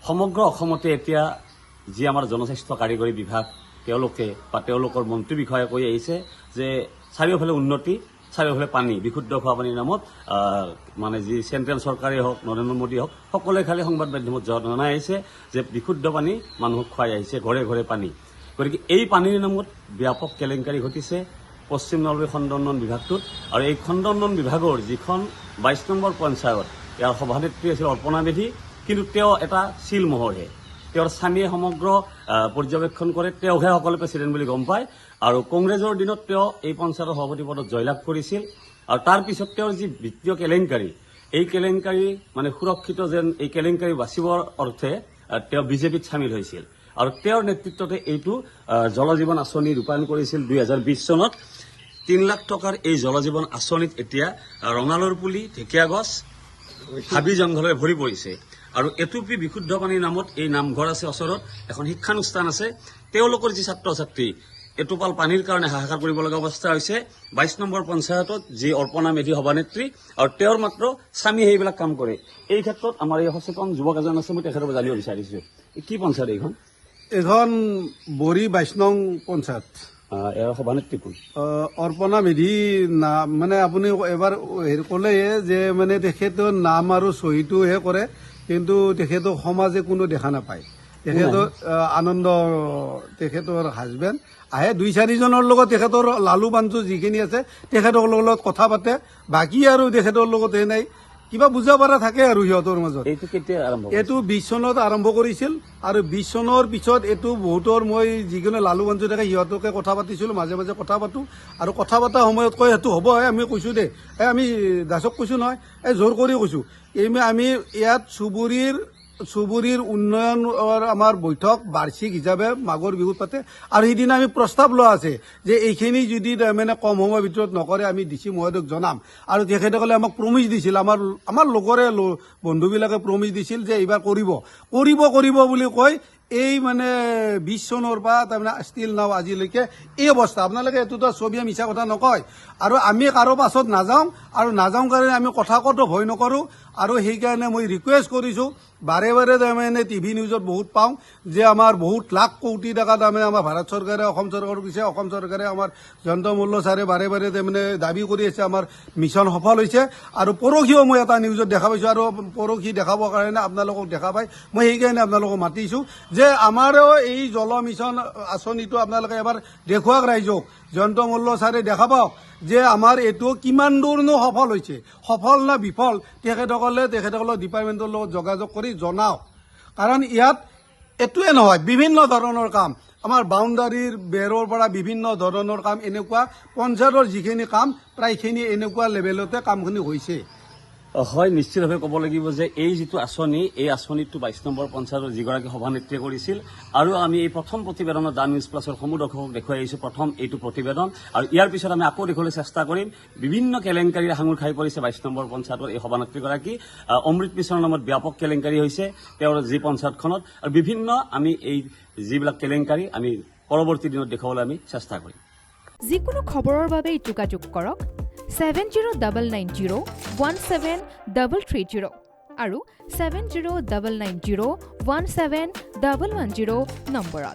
সমগ্ৰ অসমতে এতিয়া যি আমাৰ জনস্বাস্থ্য কাৰিকৰী বিভাগ তেওঁলোকে বা তেওঁলোকৰ মন্ত্ৰী বিষয়াই কৈ আহিছে যে চাৰিওফালে উন্নতি, চাৰিওফালে পানী, বিশুদ্ধ খোৱা পানীৰ নামত মানে যি চেণ্ট্ৰেল চৰকাৰেই হওক, নৰেন্দ্ৰ মোদী হওক, সকলোৱে খালি সংবাদ মাধ্যমত জনাই আহিছে যে বিশুদ্ধ পানী মানুহক খুৱাই আহিছে, ঘৰে ঘৰে পানী। গতিকে এই পানীৰ নামত ব্যাপক কেলেংকাৰী ঘটিছে পশ্চিম নলবাৰী খণ্ড উন্নয়ন বিভাগটোত। আৰু এই খণ্ড উন্নয়ন বিভাগৰ যিখন 22 নম্বৰ পঞ্চায়ত, ইয়াৰ সভানেত্ৰী আছিল অৰ্পণা মেধি, কিন্তু তেওঁ এটা চিলমোহৰহে। তেওঁৰ স্বামীয়ে সমগ্ৰ পৰ্যবেক্ষণ কৰে, তেওঁকহে সকলো প্ৰেচিডেণ্ট বুলি গম পায়। আৰু কংগ্ৰেছৰ দিনত তেওঁ এই পঞ্চায়তৰ সভাপতি পদত জয়লাভ কৰিছিল। আৰু তাৰ পিছত তেওঁৰ যি বিত্তীয় কেলেংকাৰী, এই কেলেংকাৰী মানে সুৰক্ষিত যেন এই কেলেংকাৰী বাচিবৰ অৰ্থে তেওঁ বিজেপিত চামিল হৈছিল। আৰু তেওঁৰ নেতৃত্বতে এইটো জল জীৱন আঁচনি ৰূপায়ণ কৰিছিল 2020 চনত। 3 লাখ টকাৰ এই জল জীৱন আঁচনিত এতিয়া ৰঙালৰ পুলি, ঢেকীয়া গছ, হাবি জংঘলে ভৰি পৰিছে। আৰু এটুপি বিশুদ্ধ পানীৰ নামত এই নামঘৰ আছে ওচৰত, এখন শিক্ষানুষ্ঠান আছে, তেওঁলোকৰ যি ছাত্ৰ ছাত্ৰী এটোপাল পানীৰ কাৰণে হাহাকাৰ কৰিব লগা অৱস্থা হৈছে। 22 নম্বৰ পঞ্চায়তত যি অৰ্পণা মেধি সভানেত্ৰী আৰু তেওঁৰ মাত্ৰ স্বামী সেইবিলাক কাম কৰে। এই ক্ষেত্ৰত আমাৰ এই সচেতন যুৱক এজন আছে, মই তেখেতৰ জানিব বিচাৰিছো কি পঞ্চায়ত এইখন? এখন বৰি 22 নং পঞ্চায়ত। ইয়াৰ সভানেত্ৰী কোন? অৰ্পণা মেধি নাম, মানে আপুনি এবাৰ হেৰি ক'লে যে মানে তেখেতৰ নাম আৰু চহীটোহে কৰে, কিন্তু তেখেতক সমাজে কোনো দেখা নাপায়। তেখেতৰ আনন্দ, তেখেতৰ হাজবেণ্ড আহে 2-4 জনৰ লগত, তেখেতৰ লালু বাঞ্চু যিখিনি আছে তেখেতৰ লগত কথা পাতে, বাকী আৰু তেখেতৰ লগত নাই, কিবা বুজা পৰা থাকে আৰু সিহঁতৰ মাজত। এইটো কেতিয়া আৰম্ভ? এইটো 20 চনত আৰম্ভ কৰিছিল। আৰু 20 চনৰ পিছত এইটো বহুতৰ, মই যিকোনো লালু বাঞ্চু থাকে সিহঁতকে কথা পাতিছিলো, মাজে মাজে কথা পাতো। আৰু কথা পতাৰ সময়ত কয় সেইটো হ'ব, আমি কৈছো দে, আমি দাসক কৈছো নহয়, জোৰ কৰি কৈছো। আমি ইয়াত চুবুৰীৰ উন্নয়নৰ আমাৰ বৈঠক বাৰ্ষিক হিচাপে মাঘৰ বিহুত পাতে। আৰু সেইদিনা আমি প্ৰস্তাৱ লোৱা আছে যে এইখিনি যদি মানে কম সময়ৰ ভিতৰত নকৰে আমি ডিচি মহোদয়ক জনাম। আৰু তেখেতসকলে আমাক প্ৰমিছ দিছিল, আমাৰ লগৰে বন্ধুবিলাকে প্ৰমিছ দিছিল যে এইবাৰ কৰিব বুলি কৈ এই মানে 20 চনৰ পৰা তাৰমানে ষ্টিল নাও আজিলৈকে এই অৱস্থা। আপোনালোকে এইটোতো ছবি মিছা কথা নকয়। আৰু আমি কাৰো পাছত নাযাওঁ, আৰু নাযাওঁ কাৰণে আমি কথা কতো ভয় নকৰোঁ। আৰু সেইকাৰণে মই ৰিকুৱেষ্ট কৰিছোঁ, বাৰে বাৰে তাৰমানে টিভি নিউজত বহুত পাওঁ যে আমাৰ বহুত লাখ কোটি টকা তাৰমানে আমাৰ ভাৰত চৰকাৰে, অসম চৰকাৰক দিছে। অসম চৰকাৰে আমাৰ জয়ন্ত মল্ল ছাৰে বাৰে বাৰে তাৰমানে দাবী কৰি আছে আমাৰ মিছন সফল হৈছে। আৰু পৰহিও মই এটা নিউজত দেখা পাইছোঁ, আৰু পৰহি দেখাবৰ কাৰণে আপোনালোকক দেখা পাই মই সেইকাৰণে আপোনালোকক মাতিছোঁ যে আমাৰো এই জল মিছন আঁচনিটো আপোনালোকে এবাৰ দেখুৱাওক ৰাইজক। জয়ন্ত মল্ল ছাৰে দেখা পাওক যে আমাৰ এইটো কিমান দূৰনো সফল হৈছে, সফল না বিফল। তেখেতসকলৰ ডিপাৰ্টমেণ্টৰ লগত যোগাযোগ কৰি জনাওক। কাৰণ ইয়াত এইটোৱে নহয়, বিভিন্ন ধৰণৰ কাম, আমাৰ বাউণ্ডাৰীৰ বেৰৰ পৰা বিভিন্ন ধৰণৰ কাম, এনেকুৱা পঞ্চায়তৰ যিখিনি কাম প্ৰায়খিনি এনেকুৱা লেভেলতে কামখিনি হৈছে। হয়, নিশ্চিতভাৱে ক'ব লাগিব যে এই যিটো আঁচনি, এই আঁচনিটো 22 নম্বৰ পঞ্চায়তৰ যিগৰাকী সভানেত্ৰীয়ে কৰিছিল। আৰু আমি এই প্ৰথম প্ৰতিবেদনত ডান নিউজ প্লাছৰ সমূহ দৰ্শকক দেখুৱাই আহিছোঁ প্ৰথম এইটো প্ৰতিবেদন। আৰু ইয়াৰ পিছত আমি আকৌ দেখুৱাবলৈ চেষ্টা কৰিম বিভিন্ন কেলেংকাৰীৰ সাঙুৰ খাই পৰিছে 22 নম্বৰ পঞ্চায়তৰ এই সভানেত্ৰীগৰাকী। অমৃত মিছনৰ নামত ব্যাপক কেলেংকাৰী হৈছে তেওঁৰ যি পঞ্চায়তখনত। আৰু বিভিন্ন আমি এই যিবিলাক কেলেংকাৰী আমি পৰৱৰ্তী দিনত দেখুৱাবলৈ আমি চেষ্টা কৰিম। যিকোনো খবৰৰ বাবে যোগাযোগ কৰক 7099017330 আৰু 7099017110 নম্বৰত।